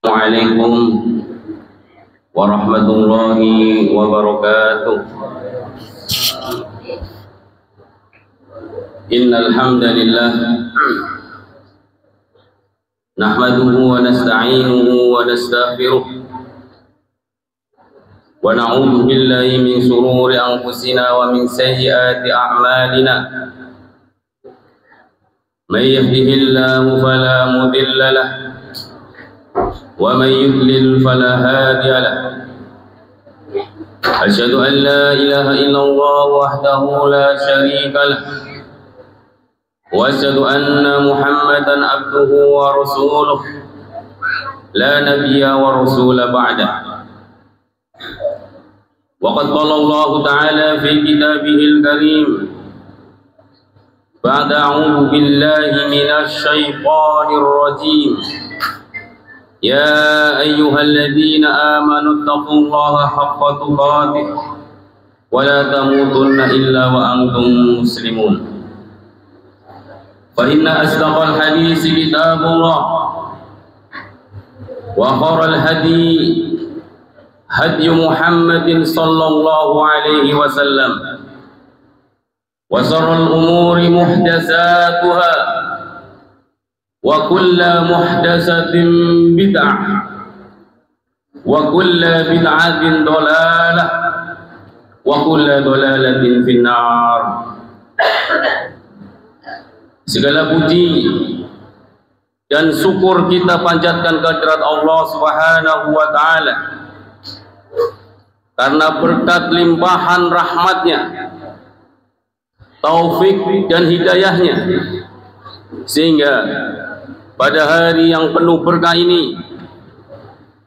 Assalamualaikum warahmatullahi wabarakatuh. Innal hamdalillah nahmaduhu wa nasta'inuhu wa nastaghfiruh wa na'udzu billahi min shururi anfusina wa min sayyiati a'malina. May yahdihillahu fala mudilla lahu wa man yudlil fala hadiya lahu. Asyhadu an la ilaha illallah wahdahu la syarika lahu wa asyhadu anna Muhammadan abduhu wa rasuluh la nabiyya wa rasula ba'da. Wa qad qala Allah ta'ala fi kitabihil karim ba'da a'udzu billahi minasy syaithanir rajim. Ya ayyuhalladzina amanu taqullaha haqqa tuqatih wa la tamutunna illa wa antum muslimun. Fa inna asdaqal hadisi kitabullah wa khairal hadi hadi Muhammadin sallallahu alaihi wasallam wa sharral umuri muhdatsatuha wa kullu muhdatsatin bid'ah wa kullu bid'atin dhalalah wa kullu dhalalatin finnar. Segala puji dan syukur kita panjatkan kehadirat Allah Subhanahu wa taala karena berkat limpahan rahmatnya, taufik dan hidayahnya, sehingga pada hari yang penuh berkah ini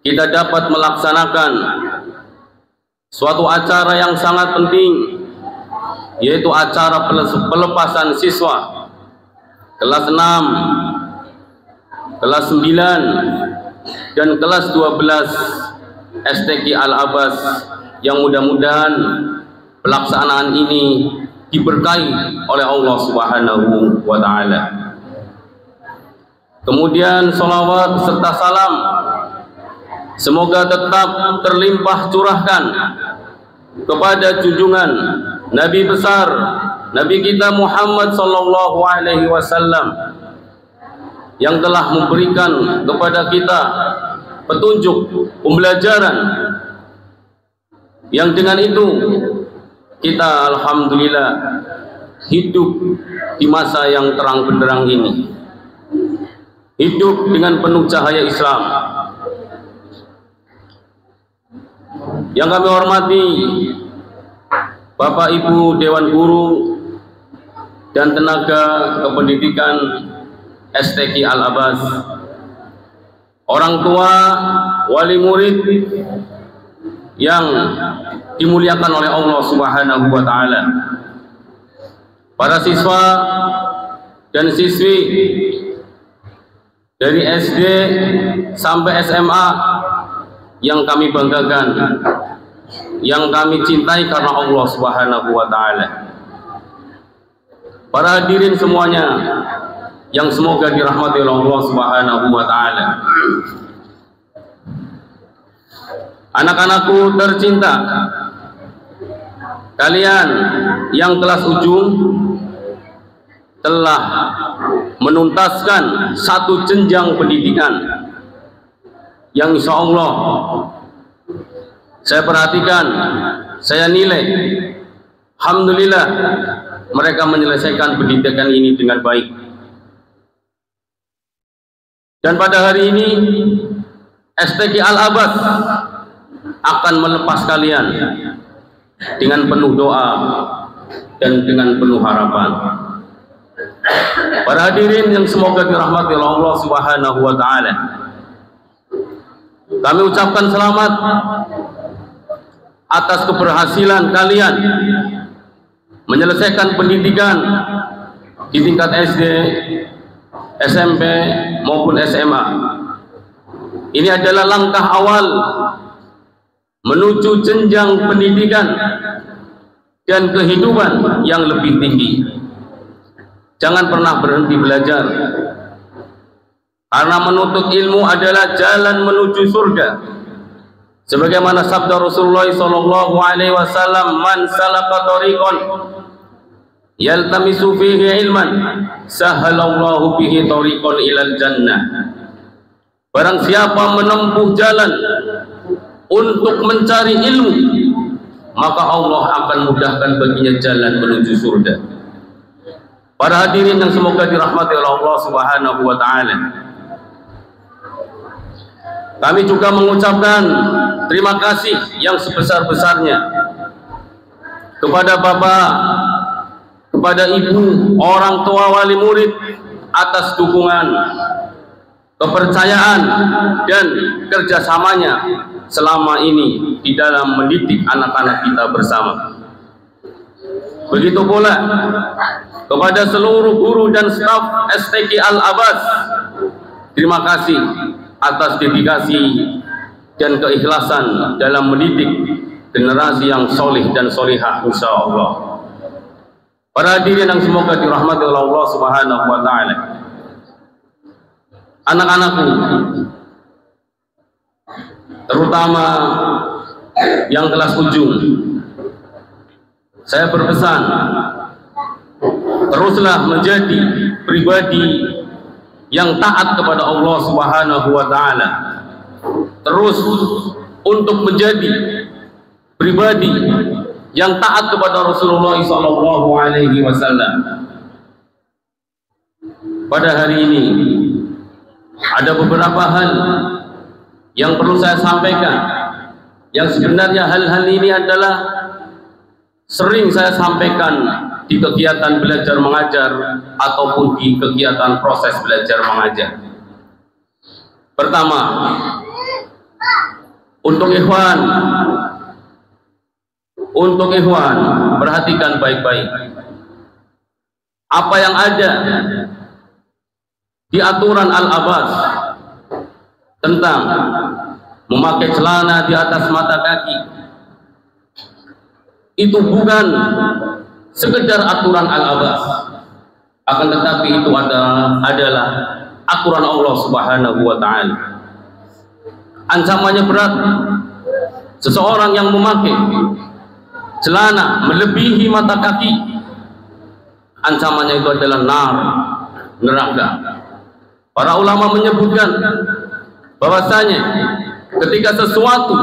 kita dapat melaksanakan suatu acara yang sangat penting, yaitu acara pelepasan siswa kelas 6, kelas 9 dan kelas 12 STQ Al-Abbas, yang mudah-mudahan pelaksanaan ini diberkahi oleh Allah Subhanahu wa taala. Kemudian salawat serta salam semoga tetap terlimpah curahkan kepada junjungan Nabi besar, Nabi kita Muhammad sallallahu alaihi wasallam, yang telah memberikan kepada kita petunjuk, pembelajaran, yang dengan itu kita alhamdulillah hidup di masa yang terang benderang ini, hidup dengan penuh cahaya Islam. Yang kami hormati Bapak Ibu Dewan Guru dan tenaga kependidikan STQ Al-Abbas, orang tua, wali murid yang dimuliakan oleh Allah Subhanahu wa taala, para siswa dan siswi dari SD sampai SMA yang kami banggakan, yang kami cintai karena Allah Subhanahu wa taala. Para hadirin semuanya yang semoga dirahmati oleh Allah Subhanahu wa taala. Anak-anakku tercinta, kalian yang kelas ujung telah menuntaskan satu jenjang pendidikan yang insya Allah saya perhatikan, saya nilai, alhamdulillah mereka menyelesaikan pendidikan ini dengan baik. Dan pada hari ini STQ Al-Abbas akan melepas kalian dengan penuh doa dan dengan penuh harapan. Para hadirin yang semoga dirahmati oleh Allah Subhanahu wa taala, kami ucapkan selamat atas keberhasilan kalian menyelesaikan pendidikan di tingkat SD, SMP maupun SMA. Ini adalah langkah awal menuju jenjang pendidikan dan kehidupan yang lebih tinggi. Jangan pernah berhenti belajar. Karena menuntut ilmu adalah jalan menuju surga. Sebagaimana sabda Rasulullah sallallahu alaihi wasallam, "Man salaka tariqan yaltamisu fihi ilman, sahalallahu bihi tariqan ilal jannah." Barang siapa menempuh jalan untuk mencari ilmu, maka Allah akan mudahkan baginya jalan menuju surga. Para hadirin yang semoga dirahmati oleh Allah Subhanahu wa taala. Kami juga mengucapkan terima kasih yang sebesar-besarnya kepada Bapak, kepada Ibu, orang tua wali murid atas dukungan, kepercayaan dan kerjasamanya selama ini di dalam mendidik anak-anak kita bersama. Begitu pula kepada seluruh guru dan staf STQ Al-Abbas, terima kasih atas dedikasi dan keikhlasan dalam mendidik generasi yang solih dan solihah insya Allah. Para hadirin yang semoga dirahmati oleh Allah Subhanahu wa taala. Anak-anakku, terutama yang kelas ujung, saya berpesan, teruslah menjadi pribadi yang taat kepada Allah Subhanahu wa taala. Terus untuk menjadi pribadi yang taat kepada Rasulullah sallallahu alaihi wasallam. Pada hari ini ada beberapa hal yang perlu saya sampaikan, yang sebenarnya hal-hal ini adalah sering saya sampaikan di kegiatan belajar mengajar ataupun di kegiatan proses belajar mengajar. Pertama, untuk ikhwan perhatikan baik-baik apa yang ada di aturan Al-Abbas tentang memakai celana di atas mata kaki. Itu bukan sekedar aturan Al-Abbas, akan tetapi itu adalah aturan Allah Subhanahu wa taala. Ancamannya berat. Seseorang yang memakai celana melebihi mata kaki, ancamannya itu adalah neraka. Para ulama menyebutkan bahwasanya ketika sesuatu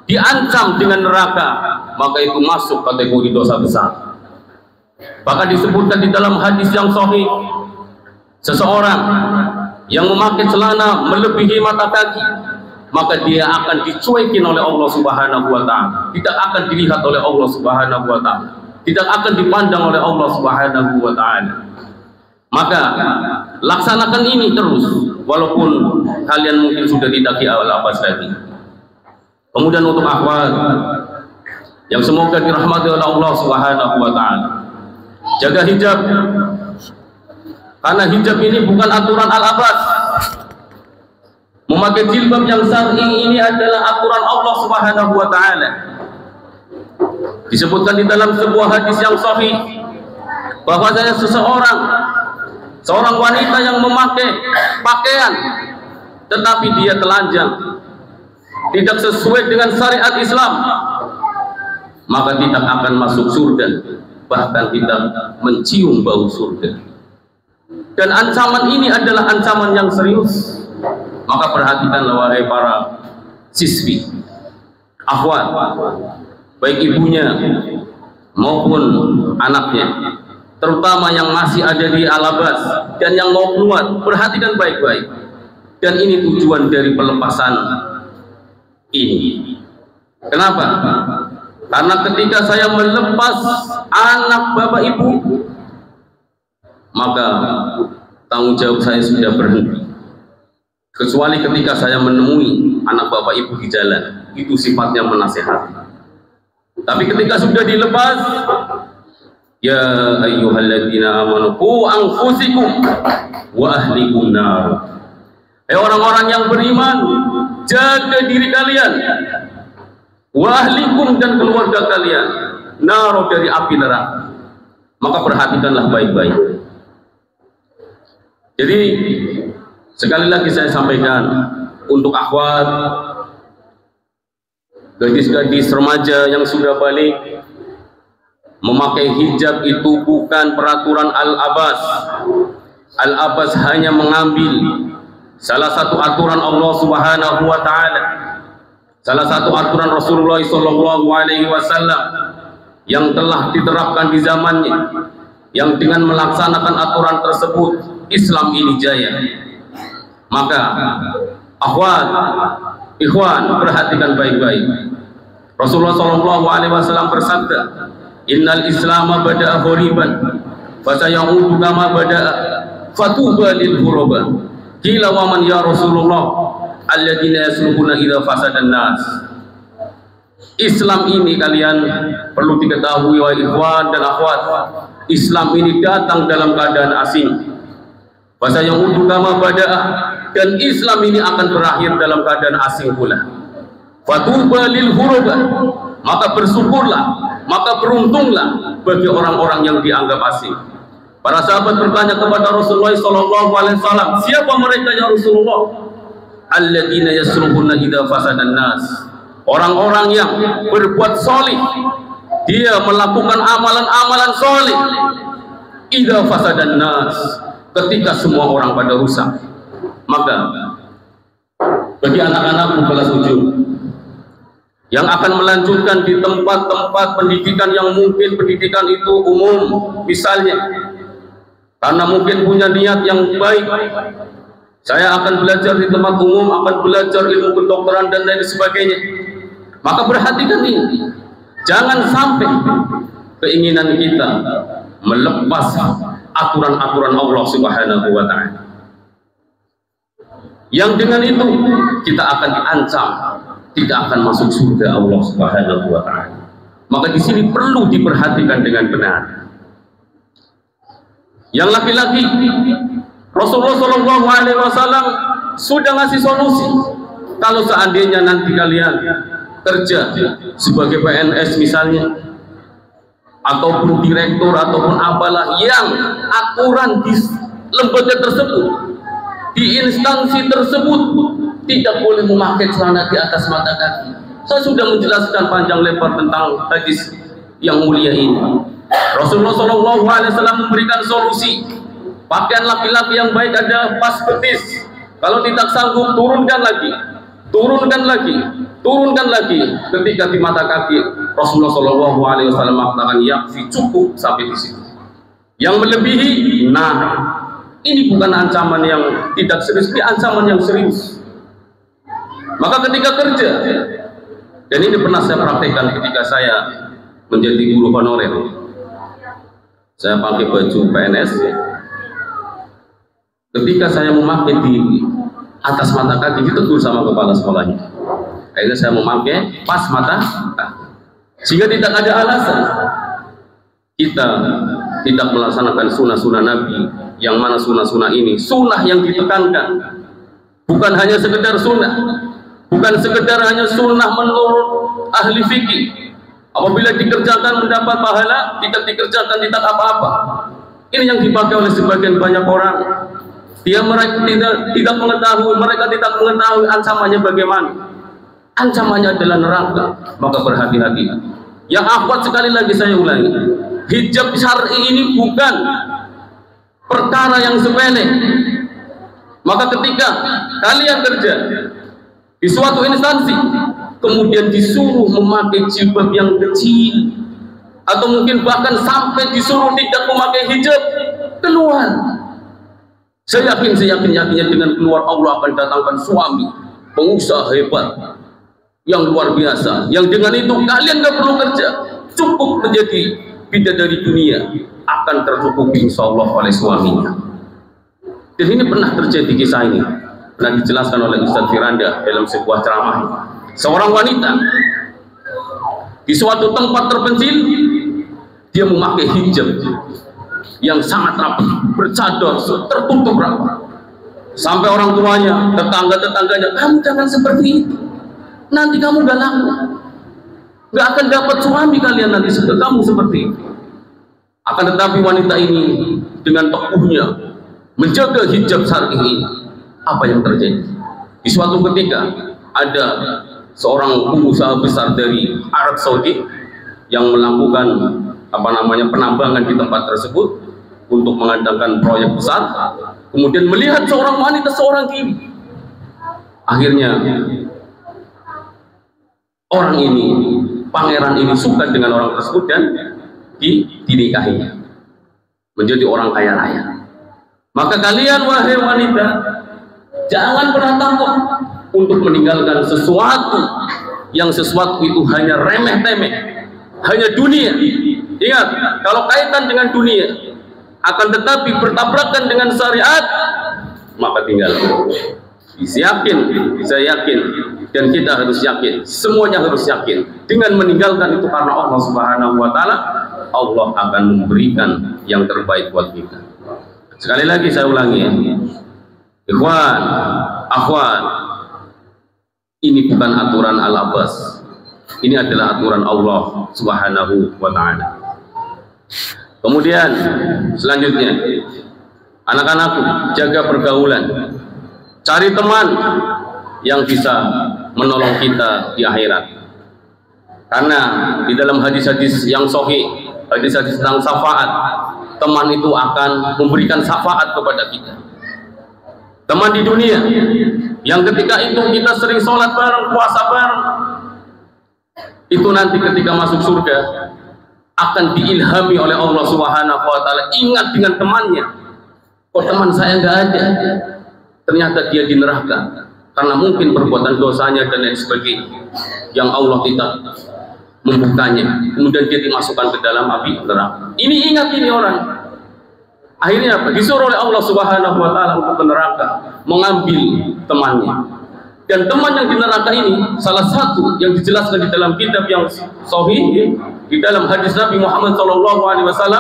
diancam dengan neraka, maka itu masuk kategori dosa besar. Bahkan disebutkan di dalam hadis yang sahih, seseorang yang memakai celana melebihi mata kaki, maka dia akan dicuekin oleh Allah Subhanahu wa taala, tidak akan dilihat oleh Allah Subhanahu wa taala, tidak akan dipandang oleh Allah Subhanahu wa taala. Maka laksanakan ini terus, walaupun kalian mungkin sudah didaki Al-Abbas tadi. Kemudian untuk akhwat yang semoga dirahmati oleh Allah Subhanahu wa taala, jaga hijab, karena hijab ini bukan aturan Al-Abbas. Memakai jilbab yang syar'i ini adalah aturan Allah Subhanahu wa taala. Disebutkan di dalam sebuah hadis yang sahih bahwasanya seorang wanita yang memakai pakaian tetapi dia telanjang, tidak sesuai dengan syariat Islam, maka tidak akan masuk surga, bahkan tidak mencium bau surga. Dan ancaman ini adalah ancaman yang serius. Maka perhatikanlah wahai para siswi, akhwat, baik ibunya maupun anaknya, terutama yang masih ada di Al-Abbas dan yang mau keluar, perhatikan baik-baik. Dan ini tujuan dari pelepasan ini. Kenapa? Karena ketika saya melepas anak bapak ibu, maka tanggung jawab saya sudah berhenti. Kecuali ketika saya menemui anak bapak ibu di jalan, itu sifatnya menasihati. Tapi ketika sudah dilepas, ya ayyuhalladzina amanu qu anfusikum wa ahlikum nar. Orang-orang yang beriman, jaga diri kalian, wa ahlikum dan keluarga kalian, nar, dari api neraka. Maka perhatikanlah baik-baik. Jadi Sekali lagi saya sampaikan untuk akhwat, gadis-gadis remaja yang sudah balik, memakai hijab itu bukan peraturan Al-Abbas. Al-Abbas hanya mengambil salah satu aturan Allah Subhanahu wa taala, salah satu aturan Rasulullah sallallahu alaihi wasallam yang telah diterapkan di zamannya, yang dengan melaksanakan aturan tersebut Islam ini jaya. Maka akhwat, ikhwan, perhatikan baik-baik. Rasulullah sallallahu alaihi wasallam bersabda, "Innal Islama bada'a ghoriban, fa sayaudu kama bada'a, fatuba lil ghuraba." Qila wa man ya Rasulullah? Alladziina yasluhuna idza fasadan nas. Islam ini kalian perlu diketahui wahai ikhwan dan akhwat, Islam ini datang dalam keadaan asing. Fa sayaudu kama bada'a, dan Islam ini akan berakhir dalam keadaan asing pula. Fatuba lil ghuraba, maka bersyukurlah, maka beruntunglah bagi orang-orang yang dianggap asing. Para sahabat bertanya kepada Rasulullah SAW, siapa mereka ya Rasulullah? Alladzina yasruhuna idza fasadan nas. Orang-orang yang berbuat solih, dia melakukan amalan-amalan solih idza fasadan nas, ketika semua orang pada rusak. Maka bagi anak-anak kelas 7 yang akan melanjutkan di tempat-tempat pendidikan yang mungkin pendidikan itu umum, misalnya karena mungkin punya niat yang baik, saya akan belajar di tempat umum, akan belajar ilmu kedokteran dan lain sebagainya, maka perhatikan ini, jangan sampai keinginan kita melepas aturan-aturan Allah Subhanahu wa ta'ala, yang dengan itu kita akan diancam tidak akan masuk surga Allah Subhanahu wa ta'ala. Maka di sini perlu diperhatikan dengan benar. Yang laki-laki, Rasulullah Shallallahu alaihi wasallam sudah ngasih solusi. Kalau seandainya nanti kalian kerja sebagai PNS misalnya, ataupun direktur ataupun apalah yang aturan di lembaga tersebut, di instansi tersebut tidak boleh memakai celana di atas mata kaki. Saya sudah menjelaskan panjang lebar tentang hadis yang mulia ini. Rasulullah SAW memberikan solusi. Pakaian laki-laki yang baik adalah pas betis. Kalau tidak sanggup, turunkan lagi, turunkan lagi, turunkan lagi. Ketika di mata kaki, Rasulullah SAW mengatakan yakfi, cukup sampai di situ. Yang melebihi, nah, ini bukan ancaman yang tidak serius, ini ancaman yang serius. Maka ketika kerja, dan ini pernah saya praktekkan ketika saya menjadi guru honorer, saya pakai baju PNS. Ketika saya memakai di atas mata kaki, ditegur sama kepala sekolahnya. Akhirnya saya memakai pas mata kaki, sehingga tidak ada alasan kita tidak melaksanakan sunnah-sunnah Nabi, yang mana sunnah-sunnah ini sunnah yang ditekankan, bukan hanya sekedar sunnah, bukan sekedar hanya sunnah menurut ahli fikih. Apabila dikerjakan mendapat pahala, tidak dikerjakan tidak apa-apa. Ini yang dipakai oleh sebagian banyak orang. Mereka tidak mengetahui, mereka tidak mengetahui ancamannya bagaimana. Ancamannya adalah neraka. Maka berhati-hati. Yang akhwat, sekali lagi saya ulangi, hijab syar'i ini bukan perkara yang sepele. Maka ketika kalian kerja di suatu instansi, kemudian disuruh memakai jilbab yang kecil, atau mungkin bahkan sampai disuruh tidak memakai hijab, keluar. Saya yakinnya dengan keluar Allah akan datangkan suami pengusaha hebat yang luar biasa, yang dengan itu kalian gak perlu kerja, cukup menjadi bidadari dunia, akan tercukupi insya Allah oleh suaminya. Dan ini pernah terjadi, kisah ini pernah dijelaskan oleh Ustaz Firanda dalam sebuah ceramah. Seorang wanita di suatu tempat terpencil, dia memakai hijab yang sangat rapi, bercadar, tertutup rapi, sampai orang tuanya, tetangga-tetangganya, kamu jangan seperti itu, nanti kamu gak laku, gak akan dapat suami kalian nanti kamu seperti itu. Akan tetapi wanita ini dengan teguhnya menjaga hijab syar'i ini, Apa yang terjadi? Di suatu ketika ada seorang pengusaha besar dari Arab Saudi yang melakukan penambangan di tempat tersebut untuk mengadakan proyek besar. Kemudian melihat seorang wanita seorang diri. Akhirnya orang ini, pangeran ini suka dengan orang tersebut dan dinikahinya menjadi orang kaya raya. Maka kalian wahai wanita, jangan pernah takut untuk meninggalkan sesuatu yang sesuatu itu hanya remeh-temeh, hanya dunia. Ingat, kalau kaitan dengan dunia, akan tetapi bertabrakan dengan syariat, maka tinggalkan. Saya yakin, dan kita harus yakin, semuanya harus yakin. Dengan meninggalkan itu karena Allah Subhanahu wa Ta'ala, Allah akan memberikan yang terbaik buat kita. Sekali lagi saya ulangi ya, ikhwan, akhwat, ini bukan aturan al-Abbas, ini adalah aturan Allah Subhanahu wa Ta'ala. Kemudian selanjutnya, anak-anakku, jaga pergaulan, cari teman yang bisa menolong kita di akhirat. Karena di dalam hadis-hadis yang sahih, hadis-hadis tentang syafaat, teman itu akan memberikan syafaat kepada kita. Teman di dunia yang ketika itu kita sering sholat bareng, puasa bareng, itu nanti ketika masuk surga akan diilhami oleh Allah Subhanahu wa Ta'ala, ingat dengan temannya. Kok teman saya nggak ada? Ternyata dia di neraka karena mungkin perbuatan dosanya dan lain sebagainya yang Allah tidak membukanya, kemudian dia dimasukkan ke dalam api neraka. Ini ingat ini orang. Akhirnya apa? Disuruh oleh Allah Subhanahu wa Ta'ala untuk ke neraka mengambil temannya. Dan teman yang di neraka ini salah satu yang dijelaskan di dalam kitab yang sahih, di dalam hadis Nabi Muhammad SAW,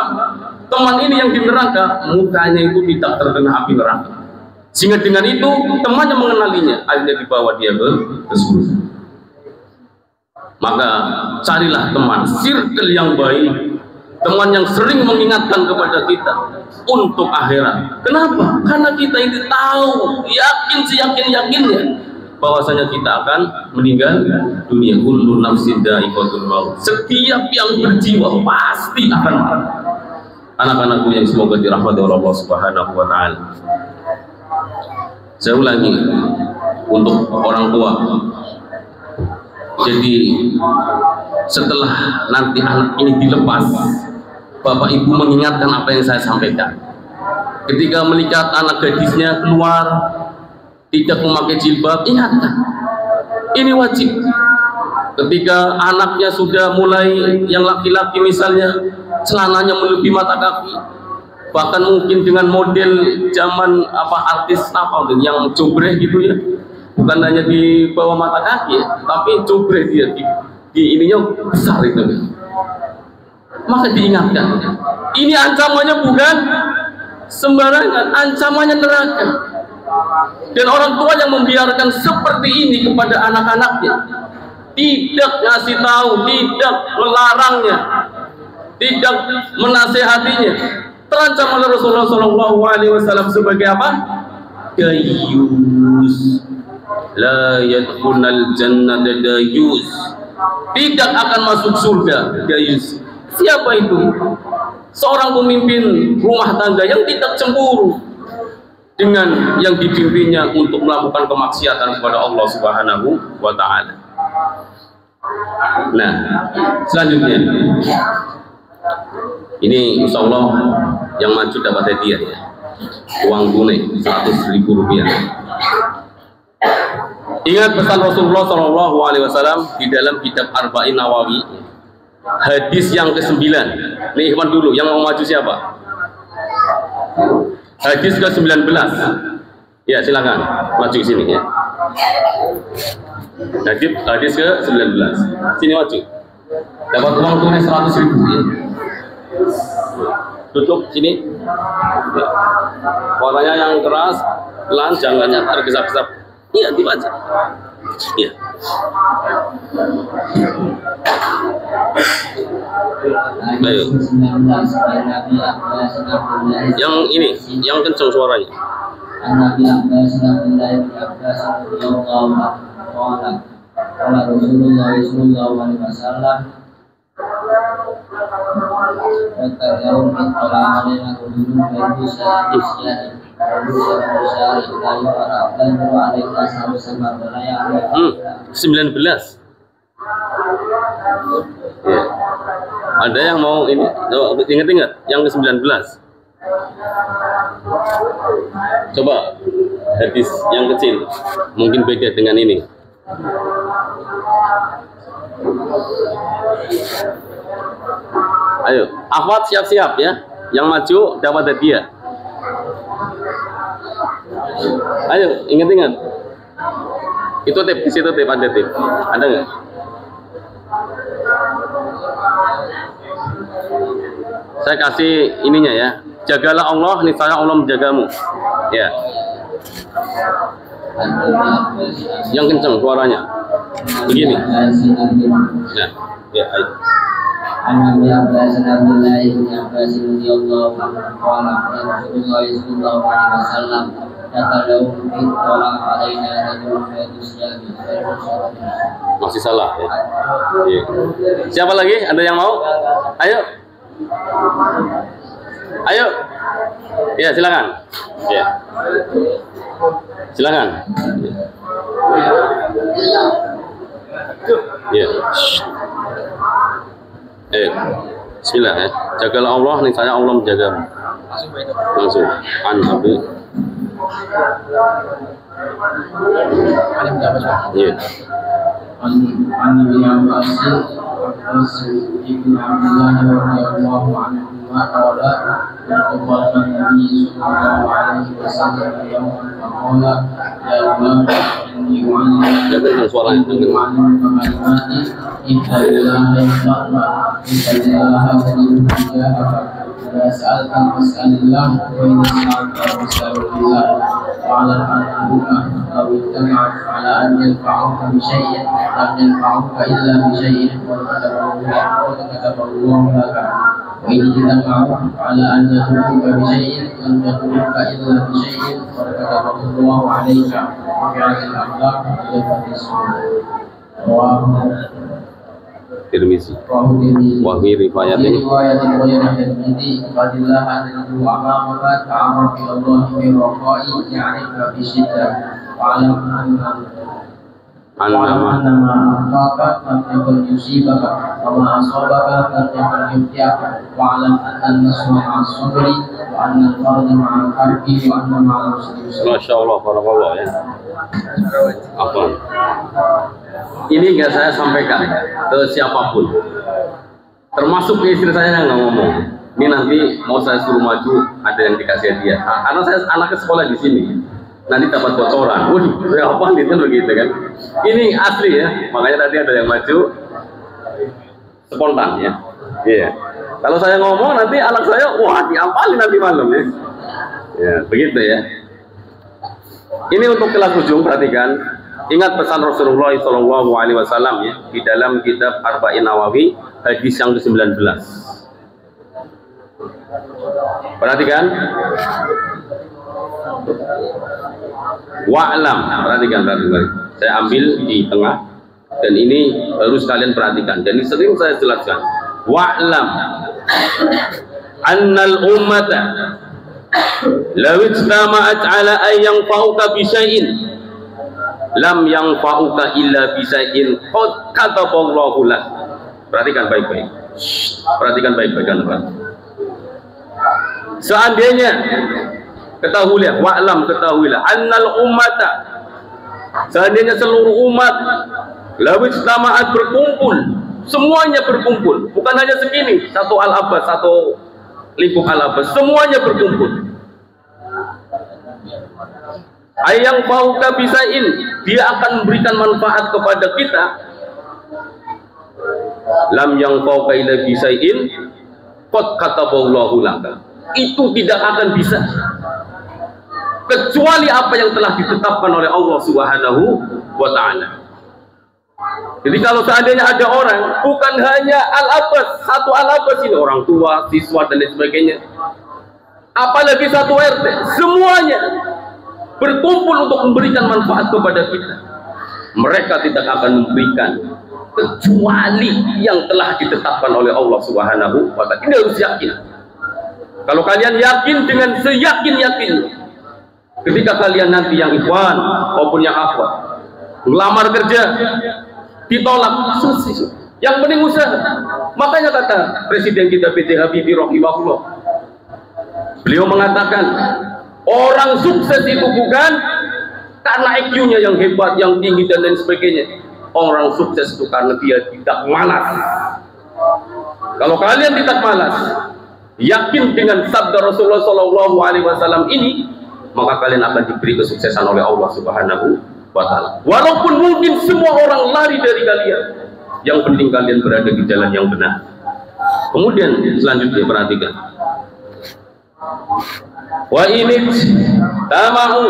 teman ini yang di neraka mukanya itu tidak terkena api neraka. Sehingga dengan itu temannya mengenalinya, akhirnya dibawa dia ke surga. Maka carilah teman, circle yang baik, teman yang sering mengingatkan kepada kita untuk akhirat. Kenapa? Karena kita ini tahu, yakin seyakin-yakinnya bahwasanya kita akan meninggal dunia. Kullu nafsin dha'iqatul maut. Setiap yang berjiwa pasti akan mati. Anak-anakku yang semoga dirahmati oleh Allah Subhanahu wa Ta'ala. Saya ulangi untuk orang tua. Jadi setelah nanti anak ini dilepas, bapak ibu mengingatkan apa yang saya sampaikan. Ketika melihat anak gadisnya keluar tidak memakai jilbab, ingatkan, ini wajib. Ketika anaknya sudah mulai, yang laki-laki misalnya celananya melebihi mata kaki, bahkan mungkin dengan model zaman artis yang cobreh gitu ya, bukan hanya di bawah mata kaki ya, tapi cobreh dia di ininya besar itu. Maka diingatkan, ini ancamannya bukan sembarangan, ancamannya neraka. Dan orang tua yang membiarkan seperti ini kepada anak-anaknya, tidak ngasih tahu, tidak melarangnya, tidak menasehatinya, terancam oleh Rasulullah SAW sebagai apa? Dayus. La yadkhulul jannata dayus. Tidak akan masuk surga dayus. Siapa itu? Seorang pemimpin rumah tangga yang tidak cemburu dengan yang dipimpinnya untuk melakukan kemaksiatan kepada Allah Subhanahu wa Ta'ala. Nah, selanjutnya ini insya Allah yang maju dapat hadiah ya, uang tunai 100.000 rupiah. Ingat pesan Rasulullah SAW di dalam kitab Arba'in Nawawi, hadis yang ke-9. Nih ikhwan dulu, yang mau maju siapa? Hadis ke-19. Ya silakan maju sini ya. Hadis ke-19. Sini maju. Dapat uang tunai 100.000 ya. Tutup sini. Warnanya yang keras, pelan, jangan yang tergesa-gesa. Iya, dibaca. Iya. Ayo. Yang ini, yang kencang suaranya. Nabi Abbas Abdullah bin Abbas radhiyallahu anhu qala Rasulullah sallallahu alaihi wasallam kata yaum qala alaina qulun fi syai'in wa 19. Ya. Ada yang mau ini? Oh, ingat-ingat yang ke-19. Coba hadis yang kecil, mungkin beda dengan ini. Ayo, akhwat siap-siap ya. Yang maju dapat hadiah. Ayo, ingat-ingat. Itu tip, di situ tip, ada tip. Ada nggak? Saya kasih ininya ya. Jagalah Allah, niscaya Allah menjagamu. Ya. Yang kencang suaranya. Begini. Nah, ya, ayo. Nabi Abbas Abdullah bin Abbas radhiyallahu anhu qala Rasulullah sallallahu alaihi wasallam masih salah ya. Iya. Siapa lagi? Ada yang mau? Ayo. Ayo. Ya, silakan. Ya. Silakan. Ya. Bismillah ya. Jagalah Allah, niscaya Allah menjagamu. Langsung. An Abi. Iya. An Ibn Abbas ibn Abdullah radhiyallahu anhu qala qala Nabi sallallahu alaihi wasallam qala ya Allah inni wa'ala suaranya وعلى أو اجتمعت على أن ينفعوك بشيء لم ينفعوك إلا بشيء وكتبه الله لك وإن اجتمعوا على أن يضروك بشيء لم يضروك إلا بشيء وكتبه الله عليك وفعل الأخلاق وجفت السنة رواه Tirmizi. Wa fi riwayatin Tirmizi fadillah anhu amamaka ta'arraf ila Allah fi raqa'i ya'rifka fi syiddah wa 'alam annama aqaka lam yakun yusibaka wa ma asabaka lam yakun yukhtiaka wa 'alam anna an-nasra ma'as sabri wa anna al-farda ma'al karbi wa anna ma'al usri yusra. Masyaallah, barakallah ya. Apa? Ini nggak saya sampaikan ke siapapun, termasuk ke istri saya yang nggak ngomong. Ini nanti mau saya suruh maju, ada yang dikasih hadiah. Karena saya anaknya sekolah di sini, nanti dapat bocoran. Waduh, saya apa gitu kan begitu kan? Ini asli ya, makanya tadi ada yang maju spontan ya. Iya. Kalau saya ngomong nanti anak saya, wah diampalin nanti malam ya. Ya begitu ya. Ini untuk kelas ujung, perhatikan. Ingat pesan Rasulullah SAW ya, di dalam kitab Arba'in Nawawi hadis yang ke-19. Perhatikan. Wa'lam, perhatikan. Saya ambil di tengah dan ini harus kalian perhatikan. Jadi sering saya jelaskan. Wa'lam annal ummata law ijtama'at 'ala an yanfa'uka bi syai'in lam yang fa'uka illa bisa'in qad kataballahu lak. Perhatikan baik-baik. Perhatikan baik-baik kan. Seandainya ketahuilah, wa'lam ketahuilah annal ummata, seandainya seluruh umat law ijtama'at berkumpul, semuanya berkumpul, bukan hanya segini, satu al-abbas, satu lingkup al-abbas, semuanya berkumpul. Ayang fauka bisain, dia akan memberikan manfaat kepada kita. Lam yang fauka ila bisain, qad kataballahu laka. Itu tidak akan bisa kecuali apa yang telah ditetapkan oleh Allah Subhanahu wa ta'ala. Jadi kalau seandainya ada orang, bukan hanya al-abbas, satu al-abbas ini, orang tua, siswa dan lain sebagainya, apalagi satu RT, semuanya berkumpul untuk memberikan manfaat kepada kita, mereka tidak akan memberikan kecuali yang telah ditetapkan oleh Allah Subhanahu wa ta'ala. Ini harus yakin. Kalau kalian yakin dengan seyakin-yakinnya, ketika kalian nanti yang ikhwan maupun yang akhwat melamar kerja ditolak, selesai. Yang penting usaha. Makanya kata Presiden kita B.J. Habibie rahimahullah, beliau mengatakan orang sukses itu bukan karena IQ-nya yang hebat, yang tinggi dan lain sebagainya. Orang sukses itu karena dia tidak malas. Kalau kalian tidak malas, yakin dengan sabda Rasulullah SAW ini, maka kalian akan diberi kesuksesan oleh Allah Subhanahu wa ta'ala. Walaupun mungkin semua orang lari dari kalian, yang penting kalian berada di jalan yang benar. Kemudian selanjutnya perhatikan, wa init tama'u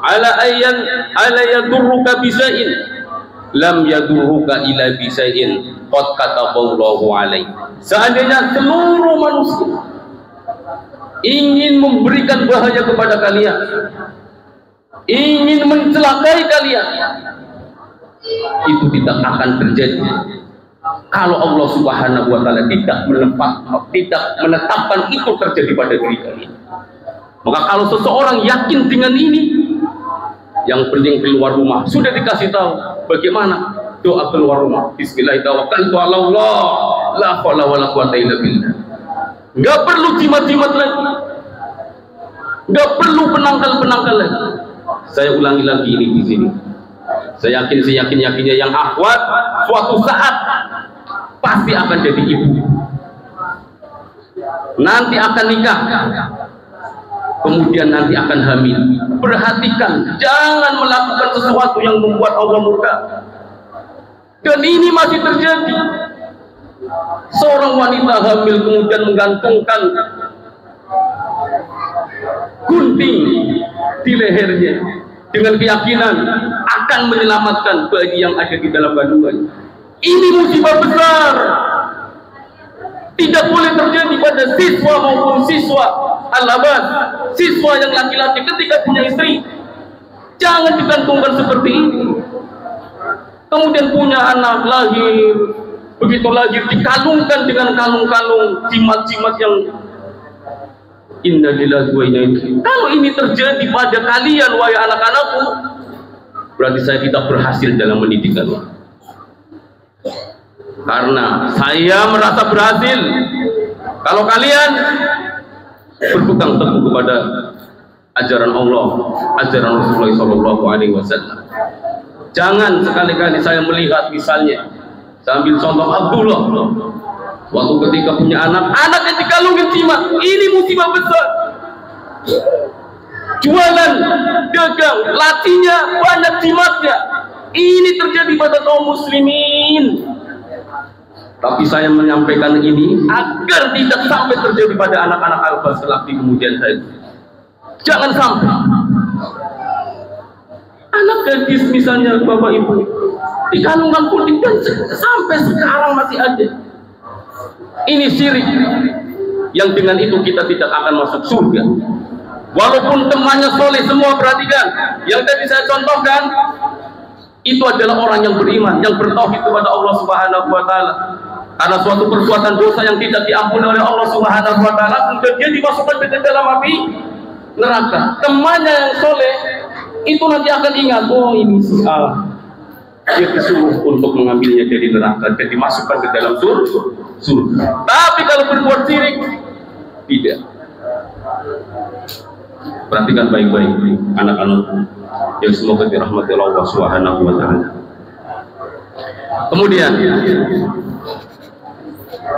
ala ayyan ala yadurruka bisain lam yadurruka ila bisain qad kataballahu alaih. Seandainya seluruh manusia ingin memberikan bahaya kepada kalian, ingin mencelakai kalian, itu tidak akan terjadi kalau Allah Subhanahu wa ta'ala tidak menetapkan itu terjadi pada diri kalian. Maka kalau seseorang yakin dengan ini, yang penting keluar rumah sudah dikasih tahu bagaimana doa keluar rumah. Bismillahirrahmanirrahim. Allah, la haula wala quwata illa billah. Enggak perlu jimat-jimat lagi, enggak perlu penangkal-penangkal lagi. Saya ulangi lagi ini di sini. Saya yakin seyakin-yakinnya yang akhwat suatu saat pasti akan jadi ibu, nanti akan nikah, kemudian nanti akan hamil. Perhatikan, jangan melakukan sesuatu yang membuat Allah murka. Dan ini masih terjadi. Seorang wanita hamil kemudian menggantungkan gunting di lehernya dengan keyakinan akan menyelamatkan bayi yang ada di dalam kandungannya. Ini musibah besar. Tidak boleh terjadi pada siswa maupun siswa al-abad, siswa yang laki-laki ketika punya istri. Jangan digantungkan seperti ini. Kemudian punya anak lahir, begitu lahir dikalungkan dengan kalung-kalung jimat-jimat yang inna lillahi wa inna ilaihi. Kalau ini terjadi pada kalian wahai anak-anakku, berarti saya tidak berhasil dalam mendidik kalian. Karena saya merasa berhasil kalau kalian berpegang teguh kepada ajaran Allah, ajaran Rasulullah SAW. Jangan sekali-kali saya melihat misalnya, saya ambil contoh Abdullah, waktu ketika punya anak yang dikalungin jimat. Ini musibah besar. Jualan, dagang, lacinya banyak jimatnya. Ini terjadi pada kaum muslimin. Tapi saya menyampaikan ini agar tidak sampai terjadi pada anak-anak al-bas kelak di kemudian hari. Jangan sampai anak gadis misalnya bapak ibu dikalungkan kuning dan sampai sekarang masih ada. Ini syirik yang dengan itu kita tidak akan masuk surga. Walaupun temannya soleh semua, perhatikan yang tadi saya contohkan, itu adalah orang yang beriman, yang bertauhid kepada Allah Subhanahu wa ta'ala. Karena suatu perbuatan dosa yang tidak diampuni oleh Allah Subhanahu wa ta'ala, kemudian dia dimasukkan ke dalam api neraka. Temannya yang soleh itu nanti akan ingat, oh ini si A, dia disuruh untuk mengambilnya dari neraka dan dimasukkan ke dalam surga. Tapi kalau berbuat syirik, tidak. Perhatikan baik-baik anak-anak yang semoga dirahmati Allah Subhanahu wa ta'ala. Kemudian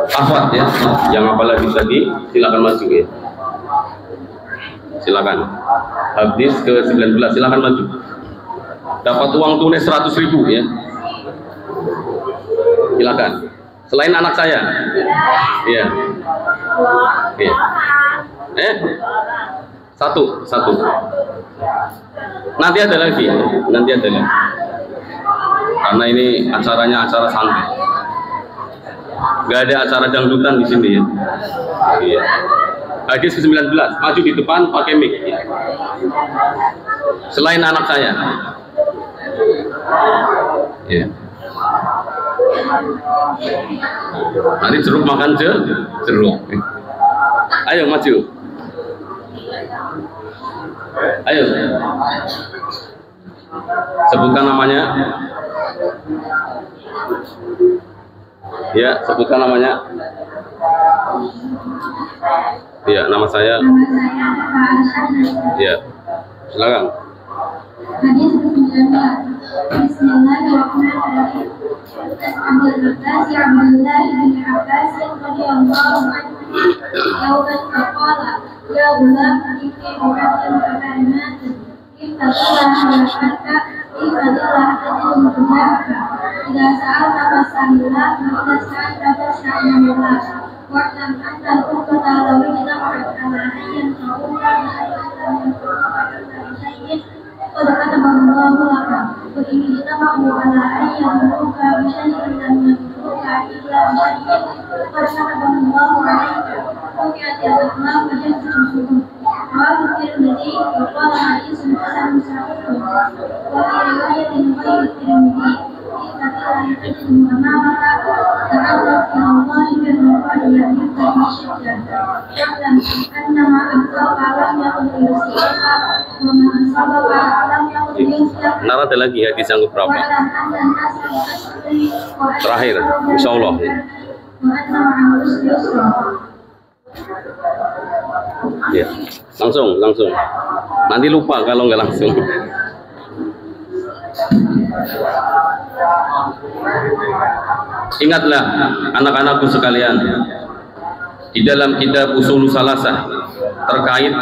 akhwat ya, yang apalagi tadi silakan maju ya. Silakan. Habis ke 19, silakan maju. Dapat uang tunai 100.000 ya. Silakan. Selain anak saya. Iya. Iya. Satu. Nanti ada lagi ya. Nanti ada lagi. Karena ini acaranya acara santai. Gak ada acara dangdutan di sini ya. Iya. Hadis ke-19, maju di depan pakai mic. Selain anak saya. Ya. Nanti jeruk makan jeruk. Ayo maju. Ayo. Sebutkan namanya. Ya, sebutkan namanya. Ya, nama saya. Ya, silakan. Hadis 19. Bismillahirrahmanirrahim. Abdul Abdullah bin Abbas radhiyallahu anhu yauman faqala ya gulam inni mu'azzam kalimatan inna Allah halaka ifadillah tajidum tujahaka idza sa'alta fas'alillah wa idza sa'alta fas'alillah wa'lam anna al-ummata law ijtama'at ala ayyin fa'uka قد كتب الله لك وإن اجتمعوا على أن يضروك بشيء لم يضروك إلا بشيء قد كتب الله عليك رفعت الأقلام وجفت الصدور رواه الترمذي وقال حديث حسن صحيح وفي رواية غير الترمذي إنك لا تجد أمامك تعرف إلى الله بالرضا يهديك بشدة واعلم أنما أخطأك لم يكن ليصيبك وما أصابك لم يكن ليخطئك. Narate lagi hadis yang berapa? Terakhir, insya Allah. Ya, langsung. Nanti lupa kalau nggak langsung. Ingatlah anak-anakku sekalian, di dalam kitab Ushul Salasah terkait